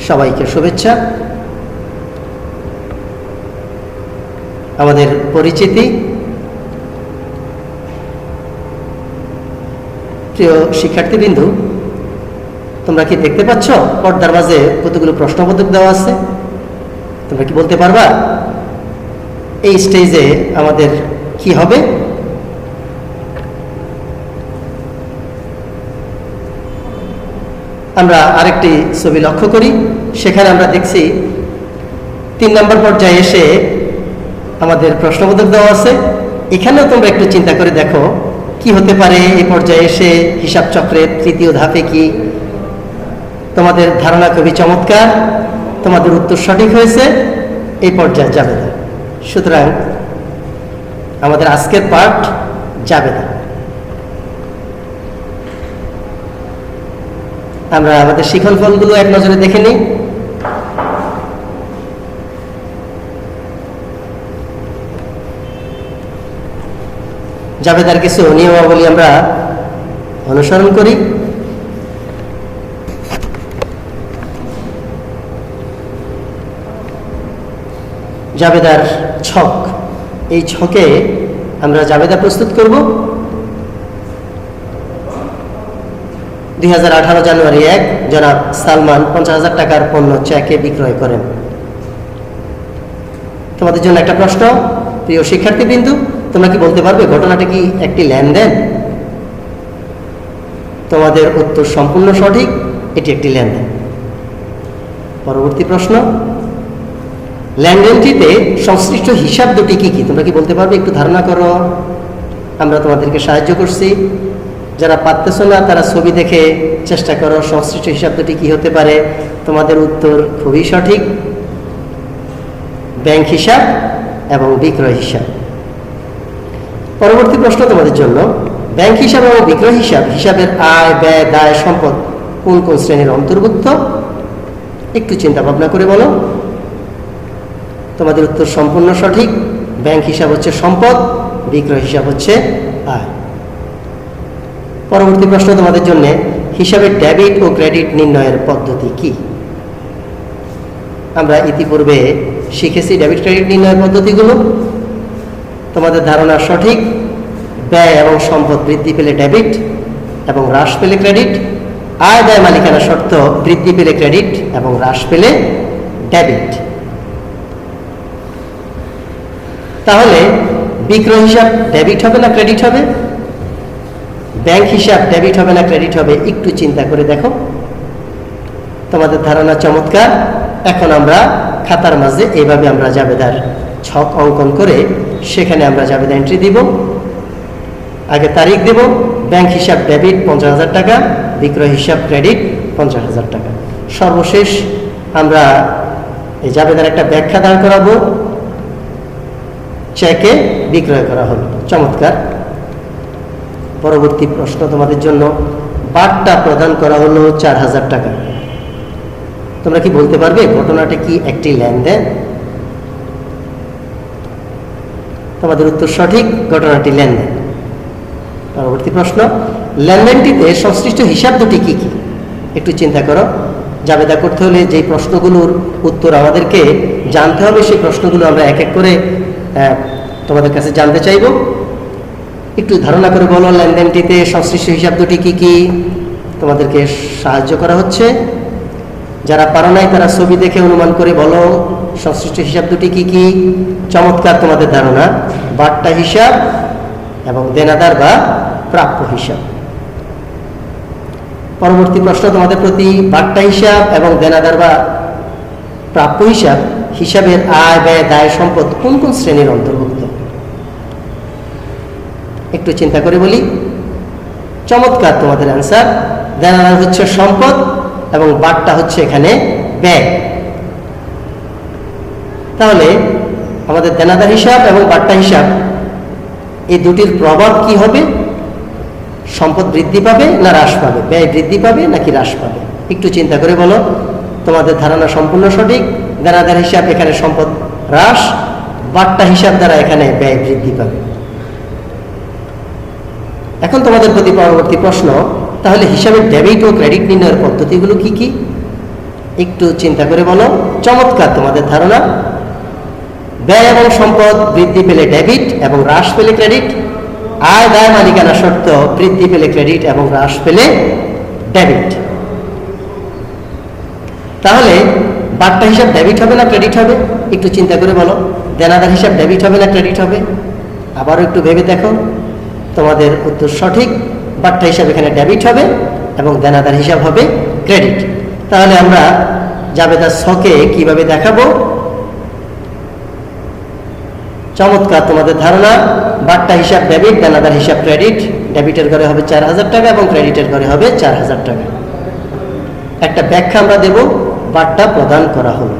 সবাইকে শুভেচ্ছা। আমাদের পরিচিতি, প্রিয় শিক্ষার্থীবৃন্দু, তোমরা কি দেখতে পাচ্ছ পর্দার মাঝে কতগুলো প্রশ্নপত্র দেওয়া আছে? তোমরা কি বলতে পারবা এই স্টেজে আমাদের কি হবে? আমরা আরেকটি ছবি লক্ষ্য করি, সেখানে আমরা দেখছি 3 নম্বর পর্যায়ে এসে আমাদের প্রশ্নপত্র দেওয়া আছে। এখানেও তোমরা একটু চিন্তা করে দেখো কি হতে পারে এই পর্যায়ে এসে। হিসাব চক্রের 3য় ধাপে কি? তোমাদের ধারণা খুবই চমৎকার, তোমাদের উত্তর সঠিক হয়েছে, এই পর্যায়ে যাবে না। সুতরাং আমাদের আজকের পার্ট যাবে না। আমরা আমাদের শিখন ফলগুলো এক নজরে দেখে নিই। জাবেদার কিছু নিয়মাবলী আমরা অনুসরণ করি। জাবেদার ছক, এই ছকে আমরা জাবেদা প্রস্তুত করব। 2018 জানুয়ারি 1 জনাব সালমান 50,000 টাকার পণ্য চেকে বিক্রয় করেন। তোমাদের জন্য একটা প্রশ্ন, প্রিয় শিক্ষার্থীবৃন্দু, তোমরা কি বলতে পারবে ঘটনাটা কি একটি লেনদেন? তোমাদের উত্তর সম্পূর্ণ সঠিক, এটি একটি লেনদেন। পরবর্তী প্রশ্ন, লেনদেনটিতে সংশ্লিষ্ট হিসাব দুটি কি কি? তোমরা কি বলতে পারবে? একটু ধারণা করো, আমরা তোমাদেরকে সাহায্য করছি। যারা পারতেছ না তারা ছবি দেখে চেষ্টা করো সংশ্লিষ্ট হিসাব দুটি কি হতে পারে। তোমাদের উত্তর খুবই সঠিক, ব্যাংক হিসাব এবং বিক্রয় হিসাব। পরবর্তী প্রশ্ন তোমাদের জন্য, ব্যাংক হিসাব এবং বিক্রয় হিসাব, হিসাবের আয়, ব্যয়, দায়, সম্পদ কোন কোন শ্রেণীর অন্তর্ভুক্ত? একটু চিন্তা ভাবনা করে বলো। তোমাদের উত্তর সম্পূর্ণ সঠিক, ব্যাংক হিসাব হচ্ছে সম্পদ, বিক্রয় হিসাব হচ্ছে আয়। পরবর্তী প্রশ্ন তোমাদের জন্য, হিসাবের ডেবিট ও ক্রেডিট নির্ণয়ের পদ্ধতি কি? আমরা ইতিপূর্বে শিখেছি ডেবিট ক্রেডিট নির্ণয়ের পদ্ধতিগুলো। তোমাদের ধারণা সঠিক, ব্যয় এবং সম্পদ বৃদ্ধি পেলে ডেবিট এবং হ্রাস পেলে ক্রেডিট, আয় ব্যয় মালিকানা শর্ত বৃদ্ধি পেলে ক্রেডিট এবং হ্রাস পেলে ডেবিট। তাহলে বিক্রয় হিসাব ডেবিট হবে না ক্রেডিট হবে? ব্যাংক হিসাব ডেবিট হবে না ক্রেডিট হবে? একটু চিন্তা করে দেখো। তোমাদের ধারণা চমৎকার। এখন আমরা খাতার মাঝে এইভাবে আমরা জাবেদার ছক অঙ্কন করে সেখানে আমরা জাবেদা এন্ট্রি দিব। আগে তারিখ দেব, ব্যাংক হিসাব ডেবিট 50,000 টাকা, বিক্রয় হিসাব ক্রেডিট 50,000 টাকা। সর্বশেষ আমরা এই জাবেদার একটা ব্যাখ্যা দাঁড় করাবো, চেকে বিক্রয় করা হলো। চমৎকার। পরবর্তী প্রশ্ন তোমাদের জন্য, বার্তা প্রদান করা হলো 4,000 টাকা। তোমরা কি বলতে পারবে ঘটনাটা কি একটি লেনদেন? তোমাদের উত্তর সঠিক, ঘটনাটি লেনদেন। পরবর্তী প্রশ্ন, লেনদেনটিতে সংশ্লিষ্ট হিসাব দুটি কি কি? একটু চিন্তা করো। জাবেদা করতে হলে যে প্রশ্নগুলোর উত্তর আমাদেরকে জানতে হবে, সেই প্রশ্নগুলো আমরা এক এক করে তোমাদের কাছে জানতে চাইব। একটু ধারণা করে বলো, লেনদেনটিতে সংশ্লিষ্ট হিসাব দুটি কি কি? তোমাদেরকে সাহায্য করা হচ্ছে। যারা পারো নাই তারা ছবি দেখে অনুমান করে বলো সংশ্লিষ্ট হিসাব দুটি কি কি। চমৎকার তোমাদের ধারণা, বার্তা হিসাব এবং দেনাদার বা প্রাপ্য হিসাব। পরবর্তী প্রশ্ন তোমাদের প্রতি, বার্তা হিসাব এবং দেনাদার বা প্রাপ্য হিসাব, হিসাবের আয় ব্যয় দায় সম্পদ কোন কোন শ্রেণীর অন্তর্ভুক্ত? একটু চিন্তা করে বলি। চমৎকার তোমাদের অ্যান্সার, দেনাদার হচ্ছে সম্পদ এবং বার্তা হচ্ছে এখানে ব্যয়। তাহলে আমাদের দেনাদার হিসাব এবং বার্তা হিসাব এই দুটির প্রভাব কি হবে? সম্পদ বৃদ্ধি পাবে না হ্রাস পাবে? ব্যয় বৃদ্ধি পাবে নাকি হ্রাস পাবে? একটু চিন্তা করে বলো। তোমাদের ধারণা সম্পূর্ণ সঠিক, দেনাদার হিসাব এখানে সম্পদ হ্রাস, বার্তা হিসাব দ্বারা এখানে ব্যয় বৃদ্ধি পাবে। এখন তোমাদের প্রতি পরবর্তী প্রশ্ন, তাহলে হিসাবের ডেবিট ও ক্রেডিট নির্ণয়ের পদ্ধতিগুলো কি কি? একটু চিন্তা করে বলো। চমৎকার তোমাদের ধারণা। ব্যয় এবং সম্পদ বৃদ্ধি পেলে ডেবিট এবং হ্রাস পেলে ক্রেডিট, আয় দায় মালিকানা শর্ত বৃদ্ধি পেলে ক্রেডিট এবং হ্রাস পেলে ডেবিট। তাহলে বাট্টা হিসাব ডেবিট হবে না ক্রেডিট হবে? একটু চিন্তা করে বলো। দেনাদার হিসাব ডেবিট হবে না ক্রেডিট হবে? আবারও একটু ভেবে দেখো। তোমাদের উত্তর সঠিক। বাট্টা হিসাব এখানে ডেবিট হবে এবং দেনাদার হিসাব হবে ক্রেডিট। তাহলে আমরা জাবেদা ছকে কিভাবে দেখাবো? চমৎকার তোমাদের ধারণা। বাট্টা হিসাব ডেবিট, দেনাদার হিসাব ক্রেডিট। ডেবিটের ঘরে হবে 4000 টাকা এবং ক্রেডিটের ঘরে হবে 4000 টাকা। একটা ব্যাখ্যা আমরা দেব। বাট্টা প্রদান করা হলো।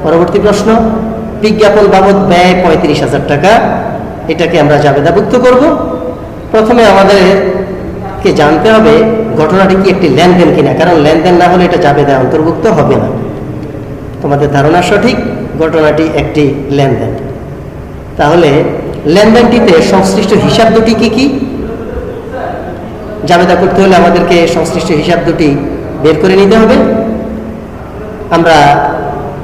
পরবর্তী প্রশ্ন, বিজ্ঞাপন বাবদ ব্যয় 35,000 টাকা, এটাকে আমরা জাবেদাভুক্ত করব। প্রথমে আমাদেরকে জানতে হবে ঘটনাটি কি একটি লেনদেন কিনা, কারণ লেনদেন না হলে এটা জাবেদায় অন্তর্ভুক্ত হবে না। তোমাদের ধারণা সঠিক, ঘটনাটি একটি লেনদেন। তাহলে লেনদেনটিতে সংশ্লিষ্ট হিসাব দুটি কি কি? জাবেদা করতে হলে আমাদেরকে সংশ্লিষ্ট হিসাব দুটি বের করে নিতে হবে। আমরা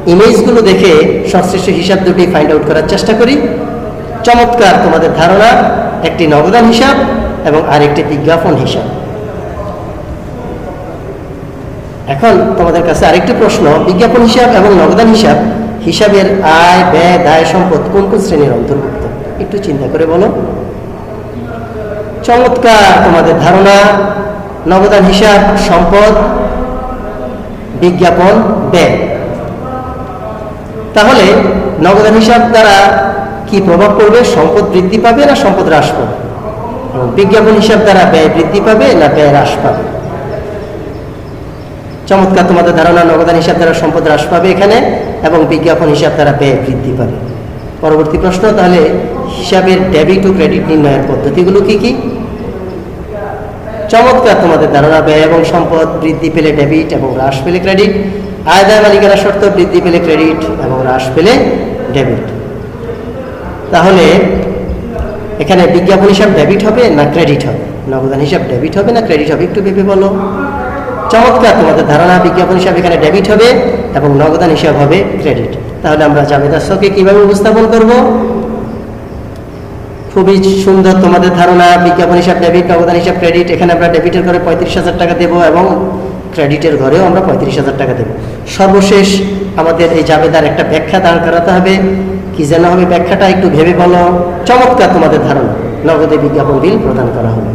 ইমেজগুলো দেখে সংশ্লিষ্ট হিসাব দুটি ফাইন্ড আউট করার চেষ্টা করি। চমৎকার তোমাদের ধারণা। একটি নগদান হিসাব এবং আরেকটি বিজ্ঞাপন হিসাব। এখন তোমাদের কাছে আরেকটি প্রশ্ন, বিজ্ঞাপন হিসাব এবং নগদান হিসাব হিসাবের আয় ব্যয় দায় সম্পদ কোন কোন শ্রেণীর অন্তর্ভুক্ত? একটু চিন্তা করে বলো। চমৎকার তোমাদের ধারণা। নগদান হিসাব সম্পদ, বিজ্ঞাপন ব্যয়। তাহলে নগদান হিসাব দ্বারা কি প্রভাব পড়বে? সম্পদ বৃদ্ধি পাবে না সম্পদ হ্রাস পাবে? এবং বিজ্ঞাপন হিসাব দ্বারা ব্যয় বৃদ্ধি পাবে না ব্যয় হ্রাস পাবে? চমৎকার তোমাদের ধারণা। নগদান হিসাব দ্বারা সম্পদ হ্রাস পাবে এখানে এবং বিজ্ঞাপন হিসাব দ্বারা ব্যয় বৃদ্ধি পাবে। পরবর্তী প্রশ্ন, তাহলে হিসাবের ডেবিট ও ক্রেডিট নির্ণয়ের পদ্ধতিগুলো কি কি? চমৎকার তোমাদের ধারণা। ব্যয় এবং সম্পদ বৃদ্ধি পেলে ডেবিট এবং হ্রাস পেলে ক্রেডিট, আয় দায় মালিকানা শর্ত বৃদ্ধি পেলে ক্রেডিট এবং হ্রাস পেলে ডেবিট। তাহলে এখানে বিজ্ঞাপন হিসাব ডেবিট হবে না ক্রেডিট হবে? নগদান হিসাব ডেবিট হবে না ক্রেডিট হবে? একটু ভেবে বলো। চমৎকার তোমাদের ধারণা। বিজ্ঞাপন হিসাব এখানে ডেবিট হবে এবং নগদান হিসাব হবে ক্রেডিট। তাহলে আমরা জাবেদার ছকে কিভাবে উপস্থাপন করব? খুবই সুন্দর তোমাদের ধারণা। বিজ্ঞাপন হিসাব ডেবিট, নগদান হিসাব ক্রেডিট। এখানে আমরা ডেবিটের ঘরে 35,000 টাকা দেবো এবং ক্রেডিটের ঘরেও আমরা 35,000 টাকা দেবো। সর্বশেষ আমাদের এই জাবেদার একটা ব্যাখ্যা দাঁড় করাতে হবে। কি যেন হবে ব্যাখ্যাটা? একটু ভেবে বলো। চমৎকার তোমাদের ধারণা। নগদে বিজ্ঞাপন বিল প্রদান করা হলো।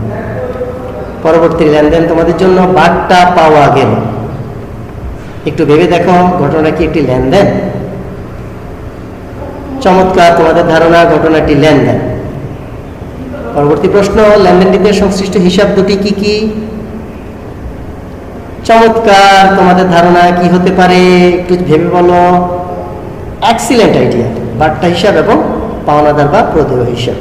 পরবর্তী লেনদেন তোমাদের জন্য বাট্টা পাওয়া গেল। একটু ভেবে দেখো, ঘটনা কি একটি লেনদেন? চমৎকার তোমাদের ধারণা। ঘটনাটি লেনদেন। পরবর্তী প্রশ্ন, লেনদেনটিতে সংশ্লিষ্ট হিসাব দুটি কি কি? চমৎকার তোমাদের ধারণা। কি হতে পারে? একটু ভেবে বলো। Excellent idea. বাট্টা হিসাব এবং পাওনাদার বা প্রদেয় হিসাব।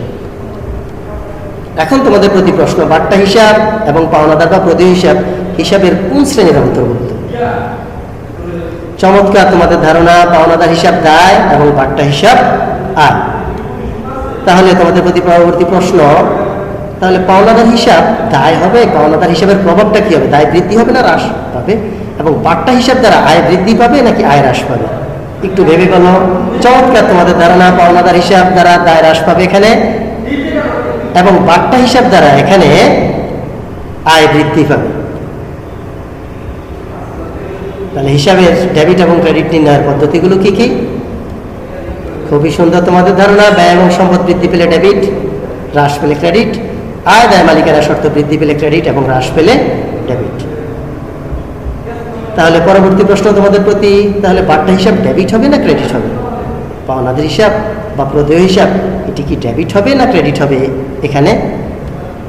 এখন তোমাদের প্রতি প্রশ্ন, বাট্টা হিসাব এবং পাওনাদার বা প্রদেয় হিসাব হিসাবের কোন শ্রেণীর অন্তর্ভুক্ত? চমৎকার তোমাদের ধারণা। পাওনাদার হিসাব দায় এবং বাট্টা হিসাব আয়। তাহলে তোমাদের প্রতি পরবর্তী প্রশ্ন, তাহলে পাওনাদার হিসাব দায় হবে। পাওনাদার হিসাবের প্রভাবটা কি হবে? দায় বৃদ্ধি হবে না হ্রাস পাবে? এবং বাট্টা হিসাব দ্বারা আয় বৃদ্ধি পাবে নাকি আয় হ্রাস পাবে? একটু ভেবে বলো। চমৎকার তোমাদের ধারণা। পাওনাদার হিসাব দ্বারা দায় হ্রাস পাবে এখানে এবং বাট্টা হিসাব দ্বারা এখানে আয় বৃদ্ধি পাবে। তাহলে হিসাবের ডেবিট এবং ক্রেডিট নির্ণয়ের পদ্ধতিগুলো কি কি? খুবই সুন্দর তোমাদের ধারণা। ব্যয় এবং সম্পদ বৃদ্ধি পেলে ডেবিট, হ্রাস পেলে ক্রেডিট, আয় দায় মালিকানা শর্ত বৃদ্ধি পেলে ক্রেডিট এবং হ্রাস পেলে ডেবিট। তাহলে পরবর্তী প্রশ্ন তোমাদের প্রতি, তাহলে বাট্টা হিসাব ডেবিট হবে না ক্রেডিট হবে? পাওনাদার হিসাব বা প্রদেয় হিসাব এটি কি ডেবিট হবে না ক্রেডিট হবে? এখানে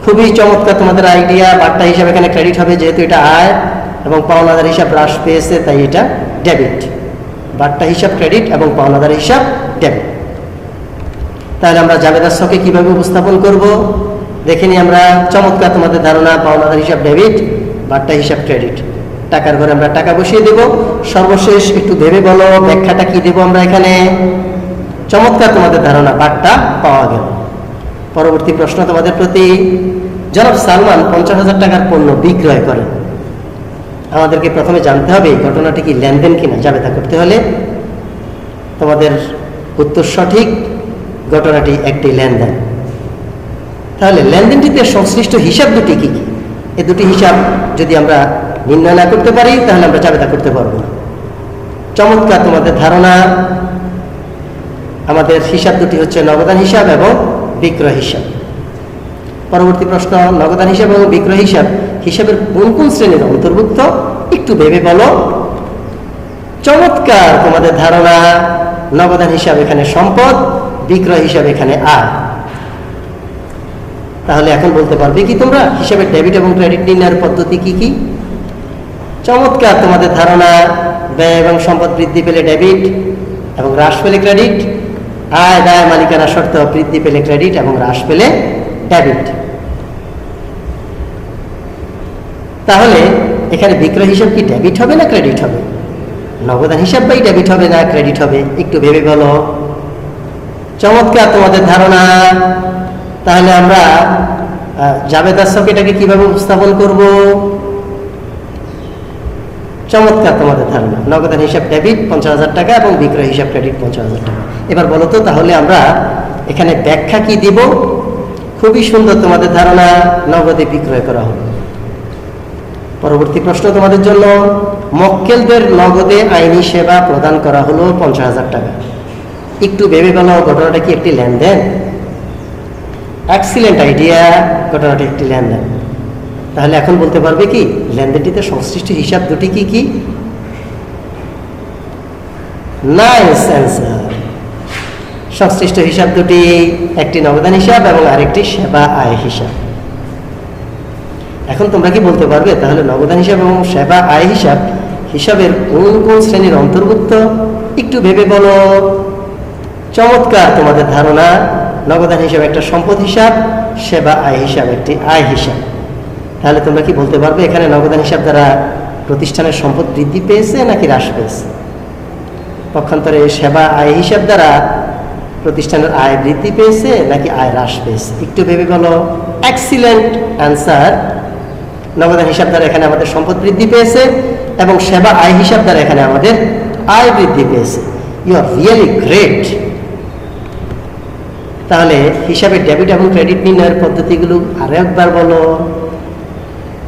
খুবই চমৎকার তোমাদের আইডিয়া। বাট্টা হিসাব এখানে ক্রেডিট হবে যেহেতু এটা আয়, এবং পাওনাদার হিসাব হ্রাস পেয়েছে তাই এটা ডেবিট। বাট্টা হিসাব ক্রেডিট এবং পাওনাদার হিসাব ডেবিট। তাহলে আমরা জাবেদার ছকে কিভাবে উপস্থাপন করব দেখে নিই আমরা। চমৎকার তোমাদের ধারণা। পাওনাদার হিসাব ডেবিট, বাট্টা হিসাব ক্রেডিট। টাকার ঘরে আমরা টাকা বসিয়ে দেব। সর্বশেষ একটু ভেবে বলো ব্যাখ্যাটা কি দেব আমরা এখানে? চমৎকার তোমাদের ধারণা। বাট্টা পাওয়া গেল। পরবর্তী প্রশ্ন তোমাদের প্রতি, জনাব সালমান 50,000 টাকার পণ্য বিক্রয় করেন। আমাদেরকে প্রথমে জানতে হবে এই ঘটনাটি কি লেনদেন কিনা। জাবেদা করতে হলে তোমাদের উত্তর সঠিক, ঘটনাটি একটি লেনদেন। তাহলে লেনদেনটিতে সংশ্লিষ্ট হিসাব দুটি কি কি? এই দুটি হিসাব যদি আমরা নির্ণয় না করতে পারি তাহলে আমরা জাবেদা করতে পারবো না। চমৎকার তোমাদের ধারণা। আমাদের হিসাব দুটি হচ্ছে নগদান হিসাব এবং বিক্রয় হিসাব। পরবর্তী প্রশ্ন, নগদান হিসাব এবং বিক্রয় হিসাব হিসাবের কোন কোন শ্রেণীর অন্তর্ভুক্ত একটু ভেবে বলো। চমৎকার তোমাদের ধারণা। নগদান হিসাব এখানে সম্পদ, বিক্রয় হিসাব এখানে আয়। তাহলে এখন বলতে পারবে কি তোমরা হিসাবের ডেবিট এবং ক্রেডিট নির্ণয়ের পদ্ধতি কি কি? চমৎকার তোমাদের ধারণা। ব্যয় এবং সম্পদ বৃদ্ধি পেলে ডেবিট এবং হ্রাস পেলে ক্রেডিট, আয় দায় মালিকানা শর্ত বৃদ্ধি পেলে ক্রেডিট এবং হ্রাস পেলে ডেবিট। তাহলে এখানে বিক্রয় হিসাব কি ডেবিট হবে না ক্রেডিট হবে? নগদান হিসাব বাই ডেবিট হবে না ক্রেডিট হবে? একটু ভেবে বলো। চমৎকার তোমাদের ধারণা। তাহলে আমরা জাবেদার ছক এটাকে কিভাবে উপস্থাপন করব? চমৎকার তোমাদের ধারণা। নগদান হিসাব ডেবিট 50,000 টাকা এবং বিক্রয় হিসাব ক্রেডিট 50,000 টাকা। এবার বলো তো তাহলে আমরা এখানে ব্যাখ্যা কি দিব? খুবই সুন্দর তোমাদের ধারণা। নগদে বিক্রয় করা হবে। পরবর্তী প্রশ্ন তোমাদের জন্য, মক্কেলদের নগদে আইনি সেবা প্রদান করা হলো 50,000 টাকা। একটু ভেবে বলো ঘটনাটা কি একটি লেনদেন? এক্সিলেন্ট আইডিয়া, ঘটনাটি একটি লেনদেন। তাহলে এখন বলতে পারবে কি লেনদেনটিতে সংশ্লিষ্ট হিসাব দুটি কি কি? Nice answer. সংশ্লিষ্ট হিসাব দুটি, একটি নগদান হিসাব এবং আরেকটি সেবা আয় হিসাব। এখন তোমরা কি বলতে পারবে তাহলে নগদান হিসাব এবং সেবা আয় হিসাব হিসাবের কোন কোন শ্রেণীর অন্তর্ভুক্ত? একটু ভেবে বলো। চমৎকার তোমাদের ধারণা। নগদান হিসাব একটা সম্পদ হিসাব, সেবা আয় হিসাব একটি আয় হিসাব। তাহলে তোমরা কি বলতে পারবে এখানে নগদান হিসাব দ্বারা প্রতিষ্ঠানের সম্পদ বৃদ্ধি পেয়েছে নাকি হ্রাস পেয়েছে? পক্ষান্তরে সেবা আয় হিসাব দ্বারা প্রতিষ্ঠানের আয় বৃদ্ধি পেয়েছে নাকি আয় হ্রাস পেয়েছে? একটু ভেবে বলো। Excellent answer. নগদান হিসাব দ্বারা এখানে আমাদের সম্পদ বৃদ্ধি পেয়েছে এবং সেবা আয় হিসাব দ্বারা এখানে আমাদের আয় বৃদ্ধি পেয়েছে। You are really great. তাহলে হিসাবে ডেবিট এবং ক্রেডিট নির্ণয়ের পদ্ধতিগুলো আরো একবার বলো।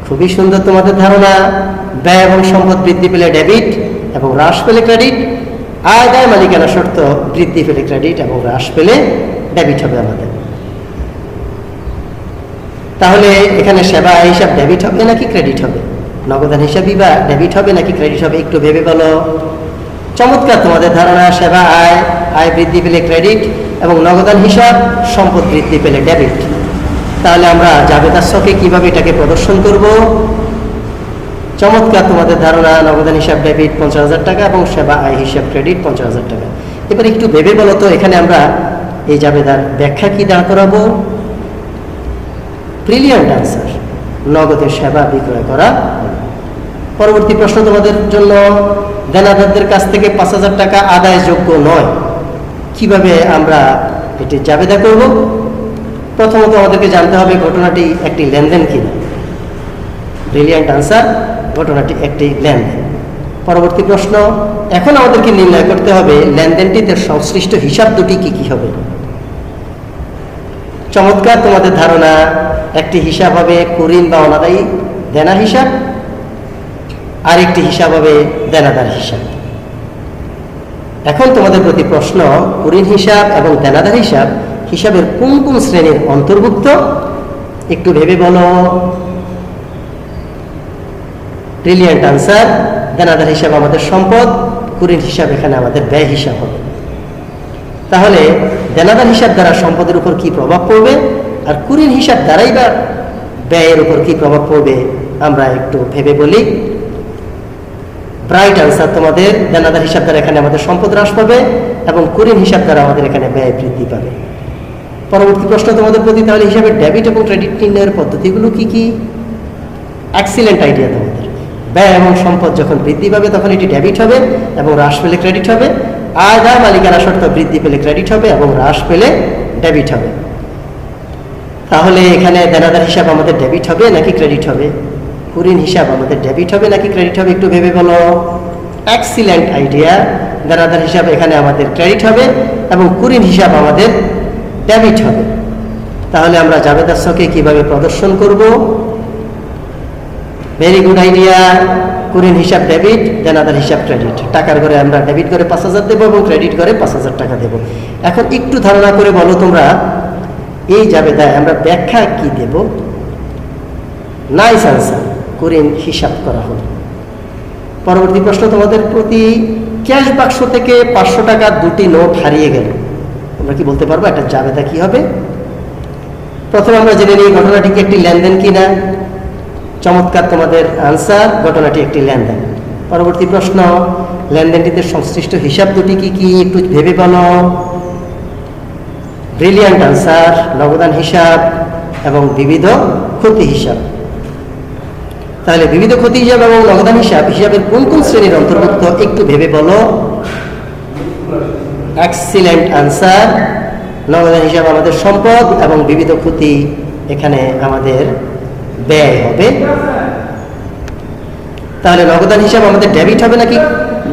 খুবই সুন্দর তোমাদের ধারণা। ব্যয় এবং সম্পদ বৃদ্ধি পেলে ডেবিট এবং হ্রাস পেলে ক্রেডিট, আয় দায় মালিকানা শর্ত বৃদ্ধি পেলে ক্রেডিট এবং হ্রাস পেলে ডেবিট হবে আমাদের। তাহলে এখানে সেবা আয় হিসাব ডেবিট হবে নাকি ক্রেডিট হবে? নগদান হিসাবই বা ডেবিট হবে নাকি ক্রেডিট হবে? একটু ভেবে বলো। চমৎকার তোমাদের ধারণা। সেবা আয়, আয় বৃদ্ধি পেলে ক্রেডিট এবং নগদান হিসাব সম্পদ বৃদ্ধি পেলে ডেবিট। তাহলে আমরা জাবেদার ছকে কিভাবে এটাকে প্রদর্শন করব? চমৎকার তোমাদের ধারণা। নগদান হিসাব ডেবিট 50,000 টাকা এবং সেবা আয় হিসাব ক্রেডিট 50,000 টাকা। এবার একটু ভেবে বলো তো এখানে আমরা এই জাবেদার ব্যাখ্যা কি দাঁড় করাবো? Brilliant answer. নগদে সেবা বিক্রয় করা। পরবর্তী প্রশ্ন তোমাদের জন্য, দেনাদারদের কাছ থেকে 5,000 টাকা আদায়যোগ্য নয়, কিভাবে আমরা এটি জাবেদা করব? প্রথমত আমাদেরকে জানতে হবে ঘটনাটি একটি লেনদেন কিনা। Brilliant answer. ঘটনাটি একটি লেনদেন। পরবর্তী প্রশ্ন, এখন আমাদেরকে নির্ণয় করতে হবে লেনদেনটিতে সংশ্লিষ্ট হিসাব দুটি কি কি হবে। চমৎকার তোমাদের ধারণা। একটি হিসাব হবে কুরিন বা অনাদায়ী দেনা হিসাব, আরেকটি হিসাব হবে দেনাদার হিসাব। এখন তোমাদের প্রতি প্রশ্ন, কুরিন হিসাব এবং দেনাদার হিসাব হিসাবের কোন কোন শ্রেণীর অন্তর্ভুক্ত? একটু ভেবে বলো। Brilliant answer. দেনাদার হিসাব আমাদের সম্পদ, কুরিন হিসাব এখানে আমাদের ব্যয় হিসাব হবে। তাহলে দেনাদার হিসাব দ্বারা সম্পদের উপর কি প্রভাব পড়বে আর কুরিন হিসাব দ্বারাই বা ব্যয়ের উপর কি প্রভাব পড়বে আমরা একটু ভেবে বলি। ব্রাইট আনসার তোমাদের। দেনাদার হিসাব দ্বারা এখানে আমাদের সম্পদ হ্রাস পাবে এবং কুরিন হিসাব দ্বারা আমাদের এখানে ব্যয় বৃদ্ধি পাবে। পরবর্তী প্রশ্ন তোমাদের প্রতি, তাহলে হিসাবে ডেবিট এবং ক্রেডিট নির্ণয়ের পদ্ধতিগুলো কি কি? এক্সিলেন্ট আইডিয়া তোমাদের। ব্যয় এবং সম্পদ যখন বৃদ্ধি পাবে তখন এটি ডেবিট হবে এবং হ্রাস পেলে ক্রেডিট হবে। আয় দায় মালিকানা শর্ত বৃদ্ধি পেলে ক্রেডিট হবে এবং হ্রাস পেলে ডেবিট হবে। তাহলে এখানে দেনাদার হিসাব আমাদের ডেবিট হবে নাকি ক্রেডিট হবে? কুরিন হিসাব আমাদের ডেবিট হবে নাকি ক্রেডিট হবে একটু ভেবে বলো। Excellent idea. দেনাদার হিসাব এখানে আমাদের ক্রেডিট হবে এবং কুরিন হিসাব আমাদের ডেবিট হবে। তাহলে আমরা জাবেদার ছকে কিভাবে প্রদর্শন করব? Very good idea. কুরিন হিসাব ডেবিট, দেনাদার হিসাব ক্রেডিট। টাকার ঘরে আমরা ডেবিট করে 5,000 দেবো এবং ক্রেডিট করে 5,000 টাকা দেবো। এখন একটু ধারণা করে বলো তোমরা, এই জাবেদায় আমরা ব্যাখ্যা কি দেব? নাইস আনসার, কুরিন হিসাব করা হলো। পরবর্তী প্রশ্ন তোমাদের প্রতি, ক্যাশ বাক্স থেকে 500 টাকার 2টি নোট হারিয়ে গেল, তোমরা কি বলতে পারবো একটা জাবেদা কি হবে? প্রথমে আমরা জেনে নিই ঘটনাটি কি একটি লেনদেন কিনা। চমৎকার তোমাদের আনসার, ঘটনাটি একটি লেনদেন। পরবর্তী প্রশ্ন, লেনদেনটিতে সংশ্লিষ্ট হিসাব দুটি কি কি একটু ভেবে বলো। ব্রিলিয়ান্ট আনসার, নগদান হিসাব এবং বিবিধ ক্ষতি হিসাব। তাহলে বিবিধ ক্ষতি হিসাব এবং নগদান হিসাব হিসাবের কোন কোন শ্রেণীর অন্তর্ভুক্ত একটু ভেবে বলো। এক্সিলেন্ট আনসার, নগদান হিসাব আমাদের সম্পদ এবং বিবিধ ক্ষতি এখানে আমাদের ব্যয় হবে। তাহলে নগদান হিসাব আমাদের ডেবিট হবে নাকি,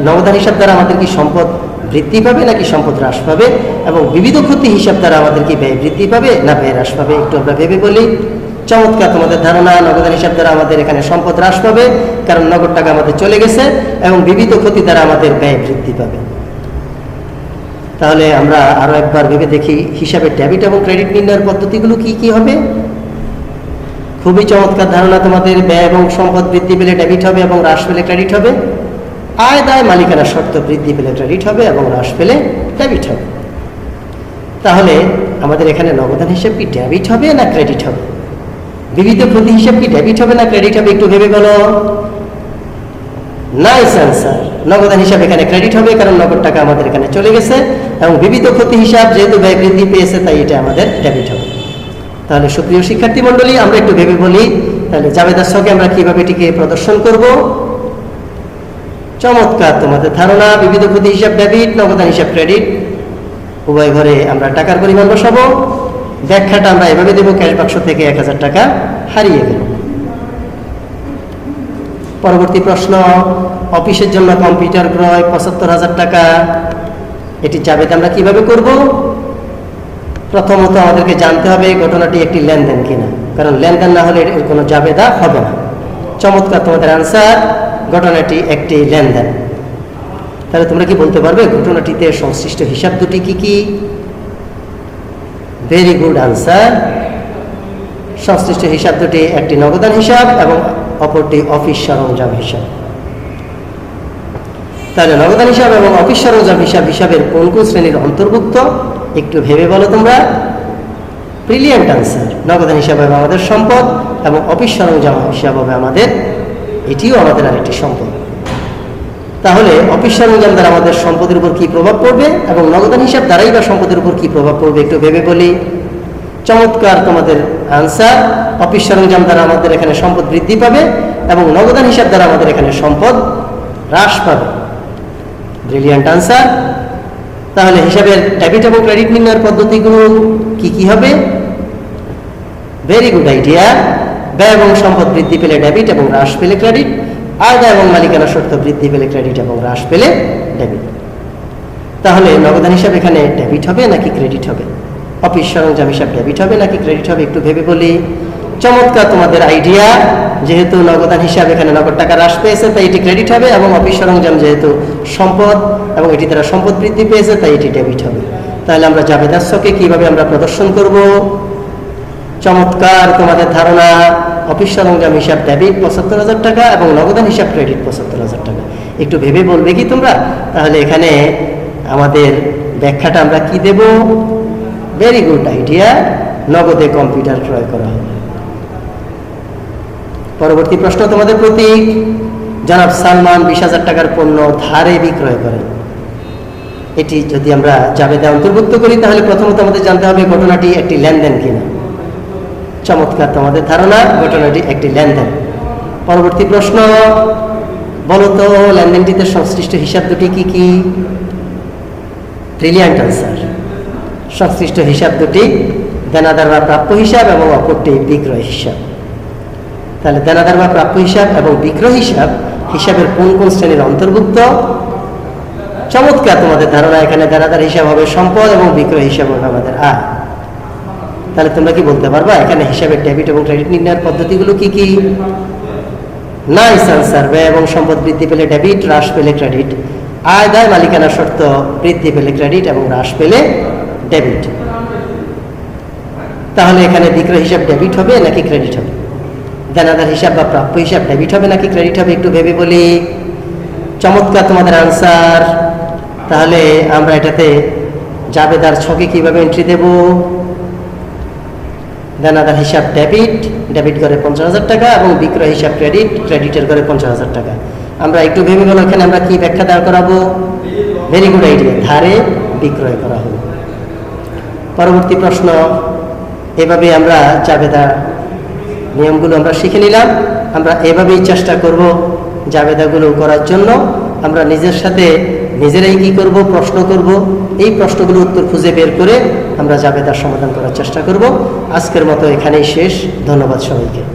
নগদান হিসাব দ্বারা আমাদের কি সম্পদ বৃদ্ধি পাবে নাকি সম্পদ হ্রাস পাবে, এবং বিবিধ ক্ষতি হিসাব দ্বারা আমাদের কি ব্যয় বৃদ্ধি পাবে না ব্যয় হ্রাস পাবে একটু আমরা ভেবে বলি। চমৎকার তোমাদের ধারণা, নগদান হিসাব দ্বারা আমাদের এখানে সম্পদ হ্রাস পাবে কারণ নগদ টাকা আমাদের চলে গেছে, এবং বিবিধ ক্ষতি দ্বারা আমাদের ব্যয় বৃদ্ধি পাবে। তাহলে আমরা আরো একবার ভেবে দেখি হিসাবে ডেবিট এবং ক্রেডিট নির্ণয়ের পদ্ধতিগুলো কি কি হবে। খুবই চমৎকার ধারণা তোমাদের, ব্যয় এবং সম্পদ বৃদ্ধি পেলে ডেবিট হবে এবং হ্রাস পেলে ক্রেডিট হবে। আয় দায় মালিকানার শর্ত বৃদ্ধি পেলে ক্রেডিট হবে এবং হ্রাস পেলে ডেবিট হবে। তাহলে আমাদের এখানে নগদান হিসাব কি ডেবিট হবে না ক্রেডিট হবে? বিবিধ ক্ষতি হিসাব কি ডেবিট হবে না ক্রেডিট হবে একটু ভেবে বলো। নাইস আনসার, নগদান হিসাব এখানে ক্রেডিট হবে কারণ নগদ টাকা আমাদের এখানে চলে গেছে, এবং বিবিধ ক্ষতি হিসাব যেহেতু ব্যয় বৃদ্ধি পেয়েছে তাই এটা আমাদের ডেবিট হবে। তাহলে সুপ্রিয় শিক্ষার্থী মন্ডলী, আমরা একটু ভেবে বলি তাহলে জাবেদার ছকে আমরা কিভাবে এটিকে প্রদর্শন করব। চমৎকার তোমাদের ধারণা, বিবিধ ক্ষতি হিসাব ডেবিট, নগদান হিসাব ক্রেডিট, উভয় ঘরে আমরা টাকার পরিমাণ বসাবো। ব্যাখ্যাটা আমরা এভাবে দেবো, ক্যাশ বাক্স থেকে 1,000 টাকা হারিয়ে গেল। পরবর্তী প্রশ্ন, অফিসের জন্য কম্পিউটার ক্রয় 75,000 টাকা, এটি জাবেদা আমরা কিভাবে করব? প্রথমত আমাদেরকে জানতে হবে ঘটনাটি একটি লেনদেন কিনা, কারণ লেনদেন না হলে এর কোনো জাবেদা হবে না। চমৎকার তোমাদের আনসার, ঘটনাটি একটি লেনদেন। তাহলে তোমরা কি বলতে পারবে ঘটনাটিতে সংশ্লিষ্ট হিসাব দুটি কি কি? ভেরি গুড আনসার, সংশ্লিষ্ট হিসাব দুটি একটি নগদান হিসাব এবং অপরটি অফিস সরঞ্জাম হিসাব। তাহলে নগদান হিসাব এবং অফিস সরঞ্জাম হিসাব হিসাবের কোন কোন শ্রেণীর অন্তর্ভুক্ত একটু ভেবে বলো তোমরা। ব্রিলিয়ান্ট আনসার, নগদান হিসাব হবে আমাদের সম্পদ এবং অফিস সরঞ্জাম হিসাব হবে আমাদের, এটিও আমাদের আরেকটি সম্পদ। তাহলে অফিস সরঞ্জাম দ্বারা আমাদের সম্পদের উপর কি প্রভাব পড়বে এবং নগদান হিসাব দ্বারাই বা সম্পদের উপর কি প্রভাব পড়বে একটু ভেবে বলি। চমৎকার তোমাদের আনসার, অফিস সরঞ্জাম দ্বারা আমাদের এখানে সম্পদ বৃদ্ধি পাবে এবং নগদান হিসাব দ্বারা আমাদের এখানে সম্পদ হ্রাস পাবে। Brilliant answer. তাহলে হিসাবের ডেবিট এবং ক্রেডিট নির্ণয়ের পদ্ধতিগুলো কি কি হবে? Very good idea. ব্যয় এবং সম্পদ বৃদ্ধি পেলে ডেবিট এবং হ্রাস পেলে ক্রেডিট, আয় এবং মালিকানা শর্ত বৃদ্ধি পেলে ক্রেডিট এবং হ্রাস পেলে ডেবিট। তাহলে নগদান হিসাব এখানে ডেবিট হবে নাকি ক্রেডিট হবে? অফিস সরঞ্জাম হিসাব ডেবিট হবে নাকি ক্রেডিট হবে একটু ভেবে বলি। চমৎকার তোমাদের আইডিয়া, যেহেতু নগদান হিসাব এখানে নগদ টাকা হ্রাস পেয়েছে তাই এটি ক্রেডিট হবে, এবং অফিস সরঞ্জাম যেহেতু সম্পদ এবং এটি দ্বারা সম্পদ বৃদ্ধি পেয়েছে তাই এটি ডেবিট হবে। তাহলে আমরা জাবেদার ছকে কিভাবে আমরা প্রদর্শন করব? চমৎকার তোমাদের ধারণা, অফিস সরঞ্জাম হিসাব ডেবিট 75,000 টাকা এবং নগদান হিসাব ক্রেডিট 75,000 টাকা। একটু ভেবে বলবে কি তোমরা? তাহলে এখানে আমাদের ব্যাখ্যাটা আমরা কি দেব? ভেরি গুড আইডিয়া, নগদে কম্পিউটার ক্রয় করা হবে। পরবর্তী প্রশ্ন তোমাদের প্রতি, জনাব সালমান 20,000 টাকার পণ্য ধারে বিক্রয় করেন। এটি যদি আমরা জাবেদা অন্তর্ভুক্ত করি তাহলে প্রথমত আমাদের জানতে হবে ঘটনাটি একটি লেনদেন কিনা। চমৎকার তোমাদের ধারণা, ঘটনাটি একটি লেনদেন। পরবর্তী প্রশ্ন, বলতো লেনদেনটিতে সংশ্লিষ্ট হিসাব দুটি কি কি? ব্রিলিয়ান্ট আনসার, সংশ্লিষ্ট হিসাব দুটি দেনাদার বা প্রাপ্য হিসাব এবং অপরটি বিক্রয় হিসাব। তাহলে দেনাদার বা প্রাপ্য হিসাব এবং বিক্রয় হিসাব হিসাবের কোন কোন শ্রেণীর অন্তর্ভুক্ত? চমৎকার, তোমাদের ধারণা এখানে দেনাদার হিসাব হবে সম্পদ এবং বিক্রয় হিসাব হবে আমাদের আয়। তাহলে তোমরা কি বলতে পারবা এখানে হিসাবের ডেবিট এবং ক্রেডিট নির্ণয়ের পদ্ধতিগুলো কি কি? Nice answer. ব্যয় এবং সম্পদ বৃদ্ধি পেলে ডেবিট, হ্রাস পেলে ক্রেডিট। আয় দায় মালিকানা শর্ত বৃদ্ধি পেলে ক্রেডিট এবং হ্রাস পেলে ডেবিট। তাহলে এখানে বিক্রয় হিসাব ডেবিট হবে নাকি ক্রেডিট হবে? দেনাদার হিসাব বা প্রাপ্য হিসাব ডেবিট হবে নাকি ক্রেডিট হবে? একটু ভেবে বলি। চমৎকার তোমাদের আনসার। তাহলে আমরা এটাতে জাবেদার ছকে কিভাবে এন্ট্রি দেব? দেনাদার হিসাব ডেবিট, ডেবিট করে 50,000 টাকা এবং বিক্রয় হিসাব ক্রেডিট, ক্রেডিটের করে 50,000 টাকা। আমরা একটু ভেবে বলো এখানে আমরা কি ব্যাখ্যা দাঁড় করাবো? ভেরি গুড আইডিয়া, ধারে বিক্রয় করা হলো। পরবর্তী প্রশ্ন, এভাবে আমরা জাবেদা নিয়মগুলো আমরা শিখে নিলাম। আমরা এভাবেই চেষ্টা করব জাবেদাগুলো করার জন্য। আমরা নিজের সাথে নিজেরাই কি করব? প্রশ্ন করব। এই প্রশ্নগুলো উত্তর খুঁজে বের করে আমরা জাবেদার সমাধান করার চেষ্টা করব। আজকের মতো এখানেই শেষ। ধন্যবাদ সবাইকে।